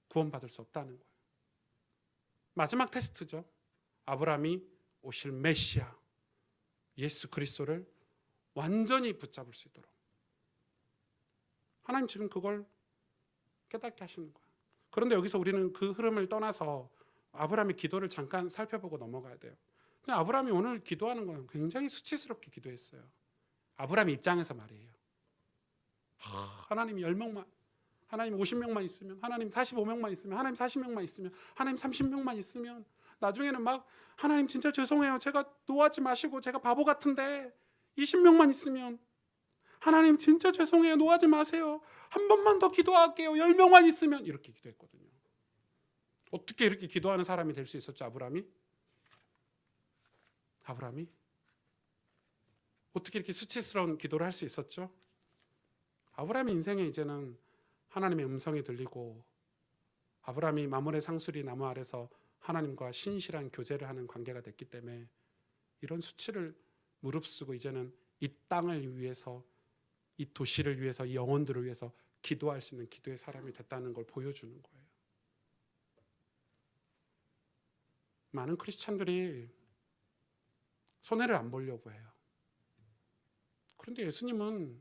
구원받을 수 없다는 거예요. 마지막 테스트죠. 아브라함이 오실 메시아 예수 그리스도를 완전히 붙잡을 수 있도록 하나님 지금 그걸 깨닫게 하시는 거예요. 그런데 여기서 우리는 그 흐름을 떠나서 아브라함의 기도를 잠깐 살펴보고 넘어가야 돼요. 근데 아브라함이 오늘 기도하는 건 굉장히 수치스럽게 기도했어요. 아브라함 입장에서 말이에요. 하나님 10명만, 하나님 50명만 있으면, 하나님 45명만 있으면, 하나님 40명만 있으면, 하나님 30명만 있으면, 나중에는 막 하나님 진짜 죄송해요. 제가 노하지 마시고 제가 바보 같은데 20명만 있으면, 하나님 진짜 죄송해요. 노하지 마세요. 한 번만 더 기도할게요. 10명만 있으면, 이렇게 기도했거든요. 어떻게 이렇게 기도하는 사람이 될 수 있었죠? 아브라함이 어떻게 이렇게 수치스러운 기도를 할 수 있었죠? 아브라함의 인생에 이제는 하나님의 음성이 들리고 아브라함이 마므레 상수리 나무 아래서 하나님과 신실한 교제를 하는 관계가 됐기 때문에 이런 수치를 무릅쓰고 이제는 이 땅을 위해서, 이 도시를 위해서, 이 영혼들을 위해서 기도할 수 있는 기도의 사람이 됐다는 걸 보여주는 거예요. 많은 크리스찬들이 손해를 안 보려고 해요. 그런데 예수님은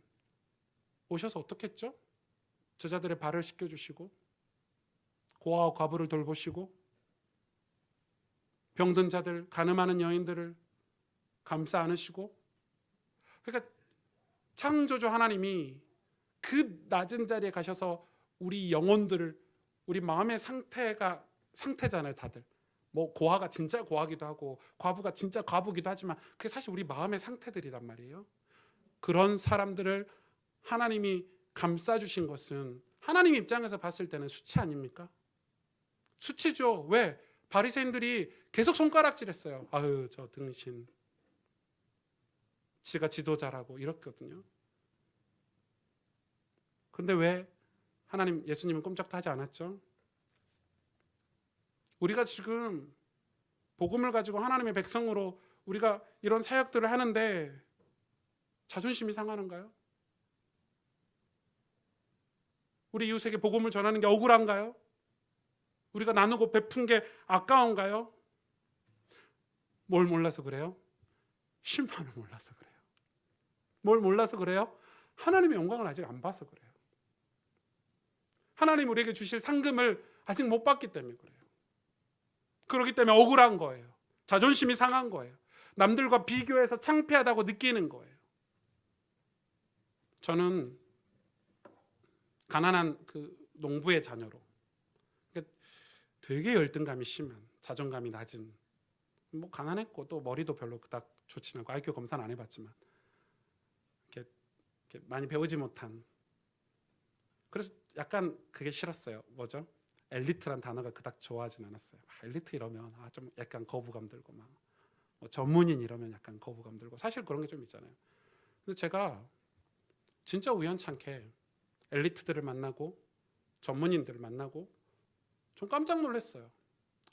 오셔서 어떻게 했죠? 저자들의 발을 씻겨주시고 고아와 과부를 돌보시고 병든 자들, 가늠하는 여인들을 감싸 안으시고, 그러니까 창조주 하나님이 그 낮은 자리에 가셔서 우리 영혼들을, 우리 마음의 상태잖아요. 다들 고아가 진짜 고아기도 하고 과부가 진짜 과부기도 하지만 그게 사실 우리 마음의 상태들이란 말이에요. 그런 사람들을 하나님이 감싸주신 것은 하나님 입장에서 봤을 때는 수치 아닙니까? 수치죠. 왜? 바리새인들이 계속 손가락질했어요. 아유 저 등신, 지가 지도자라고 이렇거든요. 그런데 왜 하나님, 예수님은 꼼짝도 하지 않았죠? 우리가 지금 복음을 가지고 하나님의 백성으로 우리가 이런 사역들을 하는데 자존심이 상하는가요? 우리 이웃에게 복음을 전하는 게 억울한가요? 우리가 나누고 베푼 게 아까운가요? 뭘 몰라서 그래요? 심판을 몰라서 그래요. 뭘 몰라서 그래요? 하나님의 영광을 아직 안 봐서 그래요. 하나님 우리에게 주실 상금을 아직 못 받기 때문에 그래요. 그렇기 때문에 억울한 거예요. 자존심이 상한 거예요. 남들과 비교해서 창피하다고 느끼는 거예요. 저는 가난한 그 농부의 자녀로 되게 열등감이 심한, 자존감이 낮은, 가난했고 또 머리도 별로 그닥 좋지는 않고 IQ 검사는 안 해봤지만 이렇게 많이 배우지 못한, 그래서 약간 그게 싫었어요. 뭐죠? 엘리트란 단어가 그닥 좋아하진 않았어요. 엘리트 이러면 좀 약간 거부감 들고 뭐 전문인 이러면 약간 거부감 들고 사실 그런 게 좀 있잖아요. 근데 제가 진짜 우연찮게 엘리트들을 만나고 전문인들을 만나고 좀 깜짝 놀랐어요.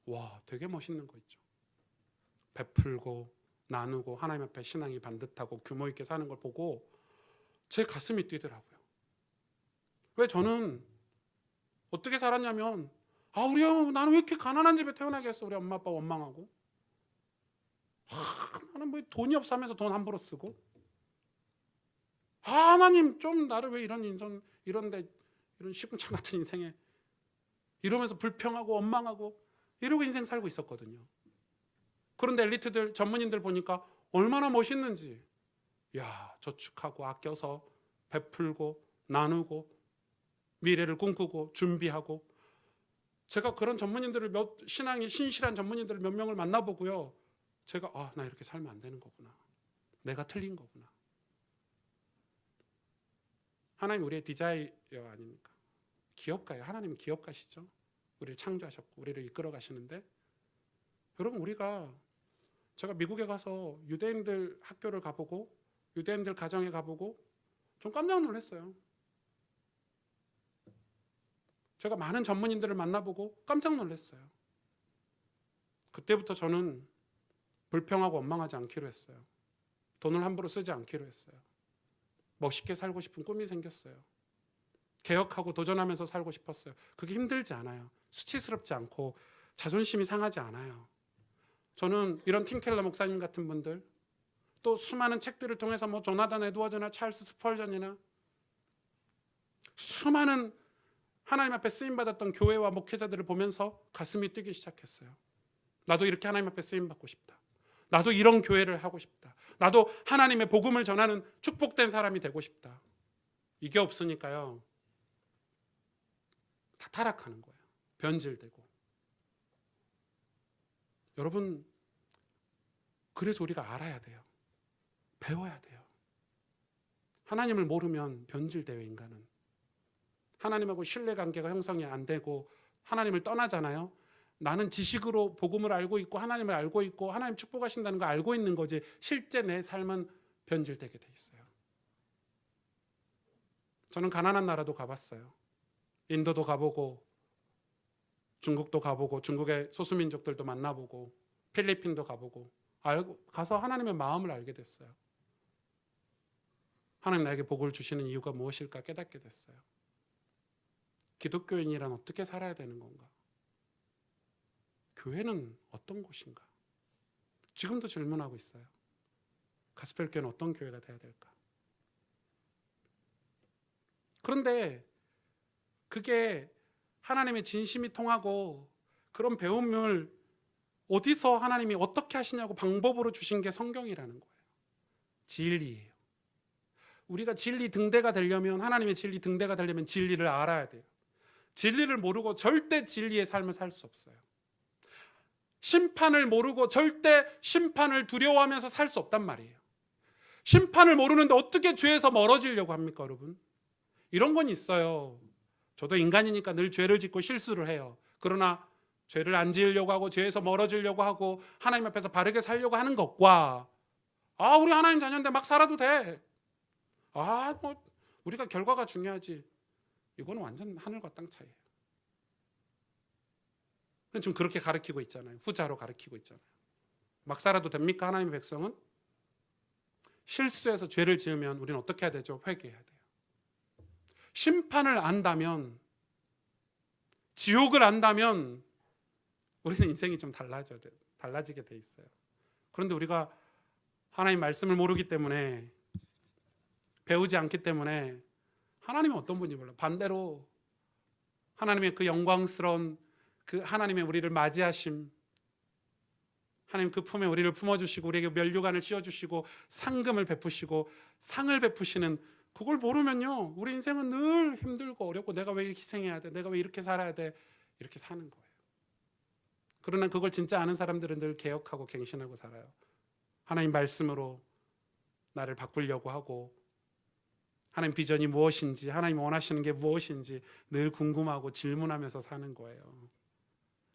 와, 되게 멋있는 거 있죠. 베풀고 나누고 하나님 앞에 신앙이 반듯하고 규모 있게 사는 걸 보고 제 가슴이 뛰더라고요. 왜 저는 어떻게 살았냐면 나는 왜 이렇게 가난한 집에 태어나겠어. 우리 엄마 아빠 원망하고 나는 뭐 돈이 없어 하면서 돈 함부로 쓰고 하나님 좀 나를 왜 이런 인생 이런 시궁창 같은 인생에 이러면서 불평하고 원망하고 이러고 인생 살고 있었거든요. 그런데 엘리트들 전문인들 보니까 얼마나 멋있는지 저축하고 아껴서 베풀고 나누고 미래를 꿈꾸고 준비하고 제가 그런 전문인들을 신앙이 신실한 전문인들을 몇 명을 만나보고요. 제가 나 이렇게 살면 안 되는 거구나. 내가 틀린 거구나. 하나님 우리의 디자이어 아닙니까? 기업가예요. 하나님은 기업가시죠. 우리를 창조하셨고 우리를 이끌어 가시는데 여러분 제가 미국에 가서 유대인들 학교를 가보고 유대인들 가정에 가보고 좀 깜짝 놀랐어요. 제가 많은 전문인들을 만나보고 깜짝 놀랐어요. 그때부터 저는 불평하고 원망하지 않기로 했어요. 돈을 함부로 쓰지 않기로 했어요. 멋있게 살고 싶은 꿈이 생겼어요. 개혁하고 도전하면서 살고 싶었어요. 그게 힘들지 않아요. 수치스럽지 않고 자존심이 상하지 않아요. 저는 이런 팀켈러 목사님 같은 분들 또 수많은 책들을 통해서 뭐 조나단 에드워즈나 찰스 스펄전이나 수많은 하나님 앞에 쓰임받았던 교회와 목회자들을 보면서 가슴이 뛰기 시작했어요. 나도 이렇게 하나님 앞에 쓰임받고 싶다. 나도 이런 교회를 하고 싶다. 나도 하나님의 복음을 전하는 축복된 사람이 되고 싶다. 이게 없으니까요. 다 타락하는 거예요. 변질되고. 여러분, 그래서 우리가 알아야 돼요. 배워야 돼요. 하나님을 모르면 변질돼요, 인간은. 하나님하고 신뢰관계가 형성이 안 되고 하나님을 떠나잖아요. 나는 지식으로 복음을 알고 있고 하나님을 알고 있고 하나님 축복하신다는 거 알고 있는 거지 실제 내 삶은 변질되게 돼 있어요. 저는 가난한 나라도 가봤어요. 인도도 가보고 중국도 가보고 중국의 소수민족들도 만나보고 필리핀도 가보고 가서 하나님의 마음을 알게 됐어요. 하나님 나에게 복을 주시는 이유가 무엇일까 깨닫게 됐어요. 기독교인이란 어떻게 살아야 되는 건가? 교회는 어떤 곳인가? 지금도 질문하고 있어요. 가스펠교회는 어떤 교회가 돼야 될까? 그런데 그게 하나님의 진심이 통하고 그런 배움을 어디서 하나님이 어떻게 하시냐고 방법으로 주신 게 성경이라는 거예요. 진리예요. 우리가 진리 등대가 되려면 하나님의 진리 등대가 되려면 진리를 알아야 돼요. 진리를 모르고 절대 진리의 삶을 살 수 없어요. 심판을 모르고 절대 심판을 두려워하면서 살 수 없단 말이에요. 심판을 모르는데 어떻게 죄에서 멀어지려고 합니까, 여러분? 이런 건 있어요. 저도 인간이니까 늘 죄를 짓고 실수를 해요. 그러나 죄를 안 지으려고 하고 죄에서 멀어지려고 하고 하나님 앞에서 바르게 살려고 하는 것과 우리 하나님 자녀인데 막 살아도 돼. 뭐 우리가 결과가 중요하지. 이거는 완전 하늘과 땅 차이예요. 지금 그렇게 가르치고 있잖아요. 후자로 가르치고 있잖아요. 막 살아도 됩니까? 하나님의 백성은? 실수해서 죄를 지으면 우리는 어떻게 해야 되죠? 회개해야 돼요. 심판을 안다면, 지옥을 안다면 우리는 인생이 좀 달라지게 돼 있어요. 그런데 우리가 하나님 말씀을 모르기 때문에 배우지 않기 때문에 하나님은 어떤 분인지 몰라요. 반대로 하나님의 그 영광스러운 그 하나님의 우리를 맞이하심, 하나님 그 품에 우리를 품어주시고 우리에게 면류관을 씌워주시고 상금을 베푸시고 상을 베푸시는 그걸 모르면요 우리 인생은 늘 힘들고 어렵고 내가 왜 희생해야 돼, 내가 왜 이렇게 살아야 돼, 이렇게 사는 거예요. 그러나 그걸 진짜 아는 사람들은 늘 개혁하고 갱신하고 살아요. 하나님 말씀으로 나를 바꾸려고 하고 하나님 비전이 무엇인지, 하나님 원하시는 게 무엇인지 늘 궁금하고 질문하면서 사는 거예요.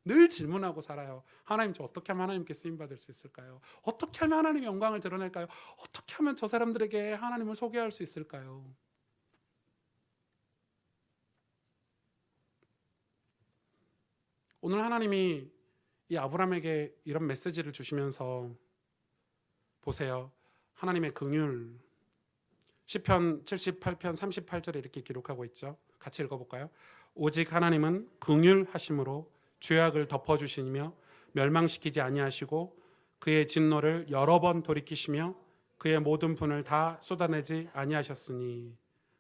늘 질문하고 살아요. 하나님, 저 어떻게 하면 하나님께 쓰임받을 수 있을까요? 어떻게 하면 하나님의 영광을 드러낼까요? 어떻게 하면 저 사람들에게 하나님을 소개할 수 있을까요? 오늘 하나님이 이 아브라함에게 이런 메시지를 주시면서 보세요. 하나님의 긍휼, 시편 78편 38절에 이렇게 기록하고 있죠. 같이 읽어볼까요? 오직 하나님은 긍휼하심으로 죄악을 덮어주시며 멸망시키지 아니하시고 그의 진노를 여러 번 돌이키시며 그의 모든 분을 다 쏟아내지 아니하셨으니.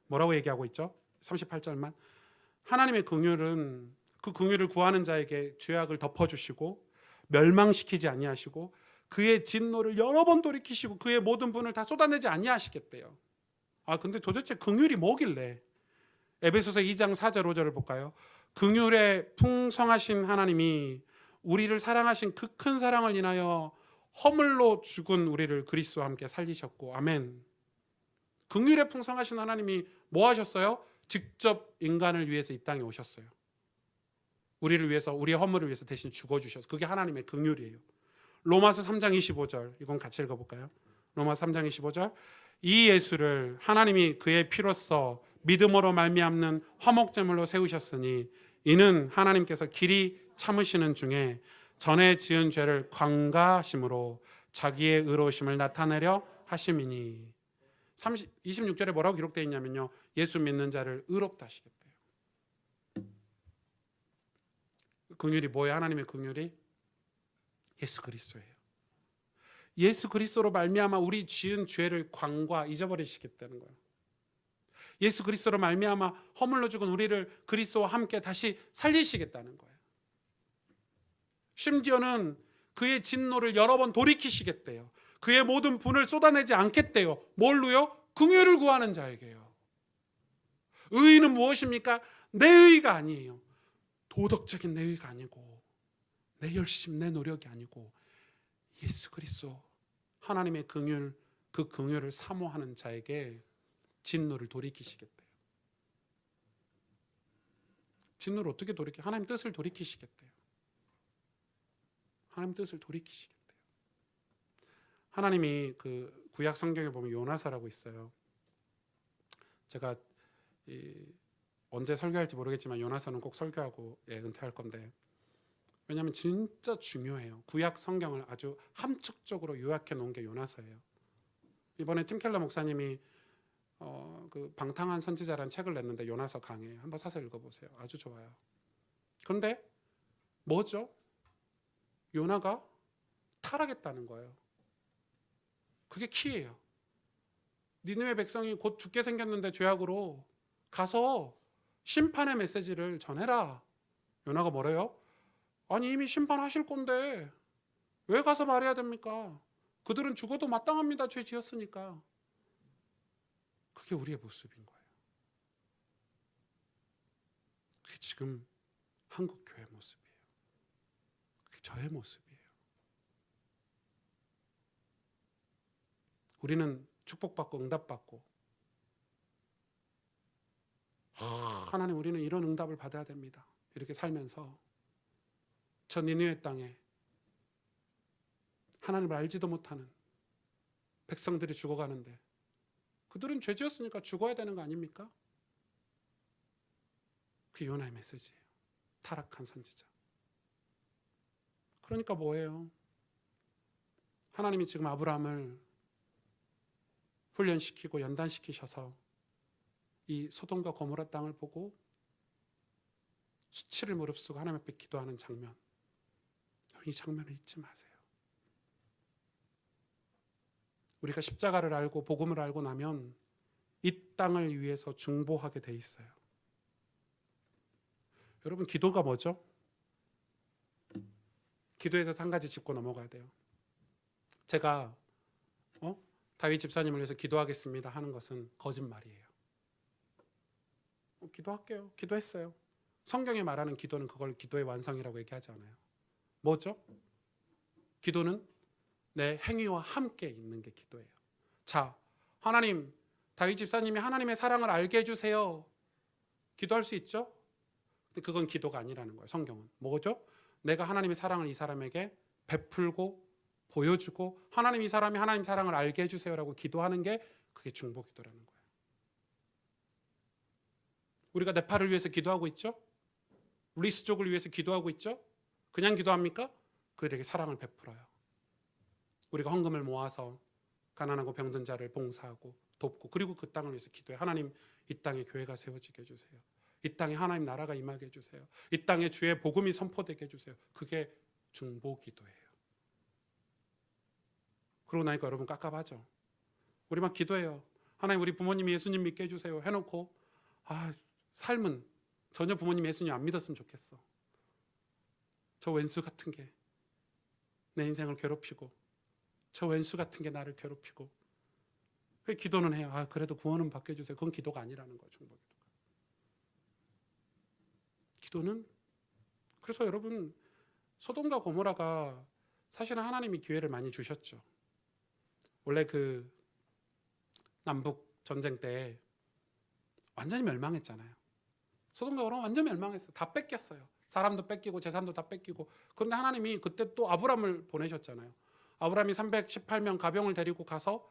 뭐라고 얘기하고 있죠? 38절만. 하나님의 긍휼은 그 긍휼을 구하는 자에게 죄악을 덮어주시고 멸망시키지 아니하시고 그의 진노를 여러 번 돌이키시고 그의 모든 분을 다 쏟아내지 아니하시겠대요. 근데 도대체 긍휼이 뭐길래? 에베소서 2장 4절 5절을 볼까요? 긍휼에 풍성하신 하나님이 우리를 사랑하신 그 큰 사랑을 인하여 허물로 죽은 우리를 그리스도와 함께 살리셨고. 아멘. 긍휼에 풍성하신 하나님이 뭐 하셨어요? 직접 인간을 위해서 이 땅에 오셨어요. 우리를 위해서, 우리의 허물을 위해서 대신 죽어주셨어요. 그게 하나님의 긍휼이에요. 로마서 3장 25절, 이건 같이 읽어볼까요? 로마서 3장 25절. 이 예수를 하나님이 그의 피로써 믿음으로 말미암는 화목제물로 세우셨으니 이는 하나님께서 길이 참으시는 중에 전에 지은 죄를 관가하심으로 자기의 의로우심을 나타내려 하심이니. 26절에 뭐라고 기록되어 있냐면요, 예수 믿는 자를 의롭다 하시겠대요. 긍휼이 뭐예요? 하나님의 긍휼이 예수 그리스도예요. 예수 그리스도로 말미암아 우리 지은 죄를 관과 잊어버리시겠다는 거예요. 예수 그리스도로 말미암아 허물로 죽은 우리를 그리스도와 함께 다시 살리시겠다는 거예요. 심지어는 그의 진노를 여러 번 돌이키시겠대요. 그의 모든 분을 쏟아내지 않겠대요. 뭘로요? 긍휼을 구하는 자에게요. 의의는 무엇입니까? 내 의의가 아니에요. 도덕적인 내 의의가 아니고 내 열심, 내 노력이 아니고 예수 그리스도 하나님의 긍휼, 그 긍휼을 사모하는 자에게 진노를 돌이키시겠대요. 진노를 어떻게 돌이켜? 하나님 뜻을 돌이키시겠대요. 하나님 뜻을 돌이키시겠대요. 하나님이 그 구약 성경에 보면 요나서라고 있어요. 제가 언제 설교할지 모르겠지만 요나서는 꼭 설교하고 은퇴할 건데, 왜냐하면 진짜 중요해요. 구약 성경을 아주 함축적으로 요약해 놓은 게 요나서예요. 이번에 팀 켈러 목사님이 그 방탕한 선지자라는 책을 냈는데 요나서 강해. 한번 사서 읽어보세요. 아주 좋아요. 그런데 뭐죠? 요나가 타락했다는 거예요. 그게 키예요. 니느웨 백성이 곧 죽게 생겼는데 죄악으로 가서 심판의 메시지를 전해라. 요나가 뭐래요? 아니 이미 심판하실 건데 왜 가서 말해야 됩니까? 그들은 죽어도 마땅합니다. 죄 지었으니까. 그게 우리의 모습인 거예요. 그게 지금 한국 교회 모습이에요. 그게 저의 모습이에요. 우리는 축복받고 응답받고, 하나님 우리는 이런 응답을 받아야 됩니다. 이렇게 살면서 저 니느웨 땅에 하나님을 알지도 못하는 백성들이 죽어가는데 그들은 죄 지었으니까 죽어야 되는 거 아닙니까? 그게 요나의 메시지예요. 타락한 선지자. 그러니까 뭐예요? 하나님이 지금 아브라함을 훈련시키고 연단시키셔서 이 소돔과 고모라 땅을 보고 수치를 무릅쓰고 하나님 앞에 기도하는 장면, 이 장면을 잊지 마세요. 우리가 십자가를 알고 복음을 알고 나면 이 땅을 위해서 중보하게 돼 있어요. 여러분, 기도가 뭐죠? 기도에서 한 가지 짚고 넘어가야 돼요. 제가 다윗 집사님을 위해서 기도하겠습니다 하는 것은 거짓말이에요. 기도할게요. 기도했어요. 성경에 말하는 기도는 그걸 기도의 완성이라고 얘기하지 않아요. 뭐죠? 기도는 내 행위와 함께 있는 게 기도예요. 자, 하나님, 다윗 집사님이 하나님의 사랑을 알게 해주세요. 기도할 수 있죠? 근데 그건 기도가 아니라는 거예요. 성경은 뭐죠? 내가 하나님의 사랑을 이 사람에게 베풀고 보여주고 하나님 이 사람이 하나님 사랑을 알게 해주세요라고 기도하는 게 그게 중보기도라는 거예요. 우리가 네팔을 위해서 기도하고 있죠? 리스족을 위해서 기도하고 있죠? 그냥 기도합니까? 그들에게 사랑을 베풀어요. 우리가 헌금을 모아서 가난하고 병든 자를 봉사하고 돕고 그리고 그 땅을 위해서 기도해. 하나님 이 땅에 교회가 세워지게 해주세요. 이 땅에 하나님 나라가 임하게 해주세요. 이 땅에 주의 복음이 선포되게 해주세요. 그게 중보기도예요. 그러고 나니까 여러분 깝깝하죠. 우리 막 기도해요. 하나님 우리 부모님이 예수님 믿게 해주세요 해놓고 삶은 전혀 부모님 예수님 안 믿었으면 좋겠어. 저 왼수 같은 게 내 인생을 괴롭히고 저 왼수 같은 게 나를 괴롭히고 기도는 해요. 그래도 구원은 받게 해주세요. 그건 기도가 아니라는 거예요. 중보기도가. 기도는 그래서 여러분 소돔과 고모라가 사실은 하나님이 기회를 많이 주셨죠. 원래 그 남북 전쟁 때 완전히 멸망했잖아요. 소돔과 고모라 완전 멸망했어요. 다 뺏겼어요. 사람도 뺏기고 재산도 다 뺏기고. 그런데 하나님이 그때 또 아브람을 보내셨잖아요. 아브람이 318명 가병을 데리고 가서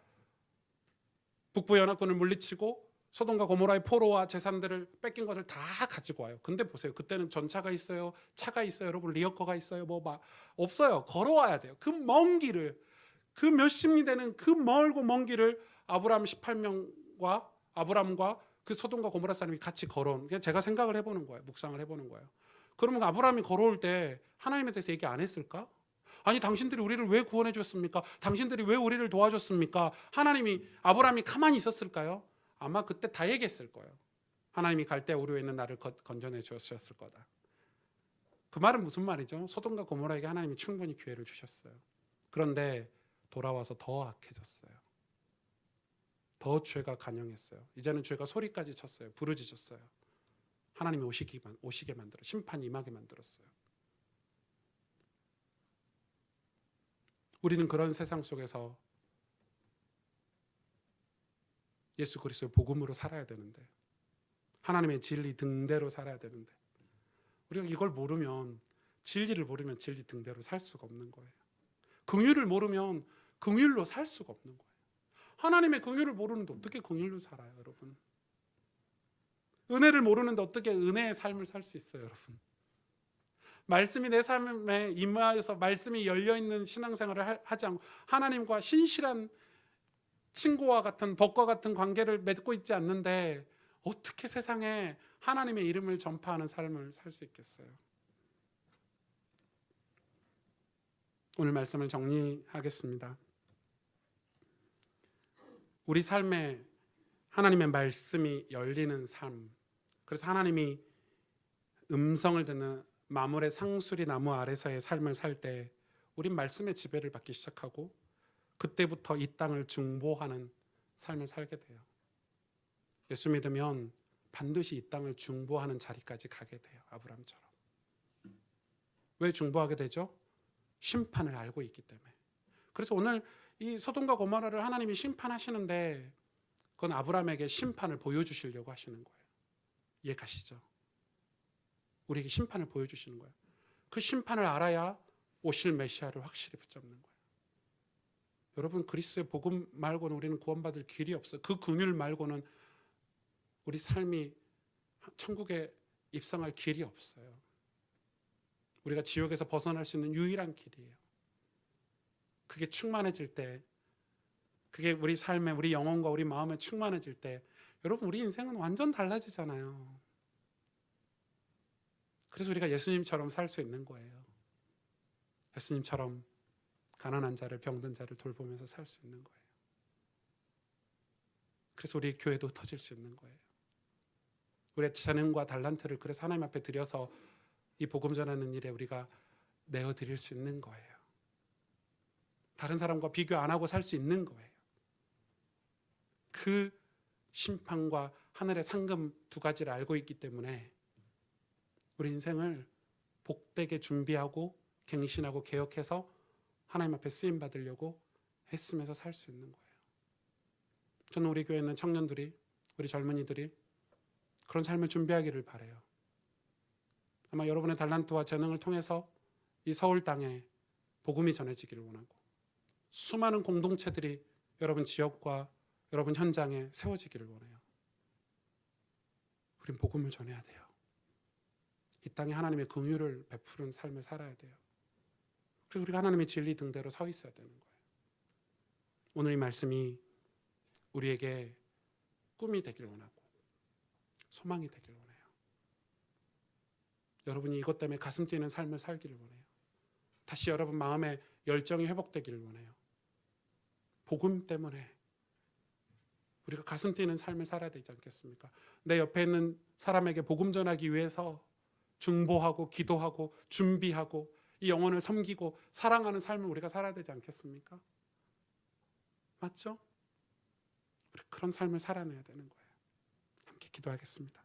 북부 연합군을 물리치고 소돔과 고모라의 포로와 재산들을 뺏긴 것을 다 가지고 와요. 근데 보세요. 그때는 전차가 있어요. 차가 있어요. 여러분 리어커가 있어요. 없어요. 걸어와야 돼요. 그 먼 길을 그 몇십리 되는 그 멀고 먼 길을 아브람 18명과 아브람과 그 소돔과 고모라 사람이 같이 걸어온. 그냥 제가 생각을 해보는 거예요. 묵상을 해보는 거예요. 그러면 아브람이 걸어올 때 하나님에 대해서 얘기 안 했을까? 아니 당신들이 우리를 왜 구원해 줬습니까? 당신들이 왜 우리를 도와줬습니까? 하나님이 아브람이 가만히 있었을까요? 아마 그때 다 얘기했을 거예요. 하나님이 갈대 우리에 있는 나를 건져내 주셨을 거다. 그 말은 무슨 말이죠? 소돔과 고모라에게 하나님이 충분히 기회를 주셨어요. 그런데 돌아와서 더 악해졌어요. 더 죄가 간영했어요. 이제는 죄가 소리까지 쳤어요. 부르짖었어요. 하나님이 오시게 만들어 심판이 임하게 만들었어요. 우리는 그런 세상 속에서 예수 그리스도의 복음으로 살아야 되는데 하나님의 진리 등대로 살아야 되는데 우리가 이걸 모르면 진리를 모르면 진리 등대로 살 수가 없는 거예요. 긍휼을 모르면 긍휼로 살 수가 없는 거예요. 하나님의 긍휼을 모르는데 어떻게 긍휼로 살아요, 여러분? 은혜를 모르는데 어떻게 은혜의 삶을 살 수 있어요, 여러분? 말씀이 내 삶에 임하여서 말씀이 열려있는 신앙생활을 하지 않고 하나님과 신실한 친구와 같은 법과 같은 관계를 맺고 있지 않는데 어떻게 세상에 하나님의 이름을 전파하는 삶을 살 수 있겠어요? 오늘 말씀을 정리하겠습니다. 우리 삶에 하나님의 말씀이 열리는 삶, 그래서 하나님이 음성을 듣는 마물의 상수리 나무 아래서의 삶을 살 때 우린 말씀의 지배를 받기 시작하고 그때부터 이 땅을 중보하는 삶을 살게 돼요. 예수 믿으면 반드시 이 땅을 중보하는 자리까지 가게 돼요. 아브람처럼. 왜 중보하게 되죠? 심판을 알고 있기 때문에. 그래서 오늘 이 소돔과 고모라를 하나님이 심판하시는데 그건 아브람에게 심판을 보여주시려고 하시는 거예요. 이해 가시죠? 우리에게 심판을 보여주시는 거예요. 그 심판을 알아야 오실 메시아를 확실히 붙잡는 거예요. 여러분 그리스도의 복음 말고는 우리는 구원받을 길이 없어요. 그 긍휼 말고는 우리 삶이 천국에 입성할 길이 없어요. 우리가 지옥에서 벗어날 수 있는 유일한 길이에요. 그게 충만해질 때, 그게 우리 삶에, 우리 영혼과 우리 마음에 충만해질 때 여러분 우리 인생은 완전 달라지잖아요. 그래서 우리가 예수님처럼 살 수 있는 거예요. 예수님처럼 가난한 자를, 병든 자를 돌보면서 살 수 있는 거예요. 그래서 우리 교회도 터질 수 있는 거예요. 우리의 재능과 달란트를 그래서 하나님 앞에 드려서 이 복음 전하는 일에 우리가 내어드릴 수 있는 거예요. 다른 사람과 비교 안 하고 살 수 있는 거예요. 그 심판과 하늘의 상금 두 가지를 알고 있기 때문에 우리 인생을 복되게 준비하고 갱신하고 개혁해서 하나님 앞에 쓰임 받으려고 했으면서 살 수 있는 거예요. 저는 우리 교회에 있는 청년들이, 우리 젊은이들이 그런 삶을 준비하기를 바라요. 아마 여러분의 달란트와 재능을 통해서 이 서울 땅에 복음이 전해지기를 원하고, 수많은 공동체들이 여러분 지역과 여러분 현장에 세워지기를 원해요. 우린 복음을 전해야 돼요. 이 땅에 하나님의 긍휼을 베푸는 삶을 살아야 돼요. 그래서 우리가 하나님의 진리 등대로 서 있어야 되는 거예요. 오늘 이 말씀이 우리에게 꿈이 되길 원하고 소망이 되길 원해요. 여러분이 이것 때문에 가슴 뛰는 삶을 살기를 원해요. 다시 여러분 마음에 열정이 회복되기를 원해요. 복음 때문에 우리가 가슴 뛰는 삶을 살아야 되지 않겠습니까? 내 옆에 있는 사람에게 복음 전하기 위해서 중보하고 기도하고 준비하고 이 영혼을 섬기고 사랑하는 삶을 우리가 살아야 되지 않겠습니까? 맞죠? 우리 그런 삶을 살아내야 되는 거예요. 함께 기도하겠습니다.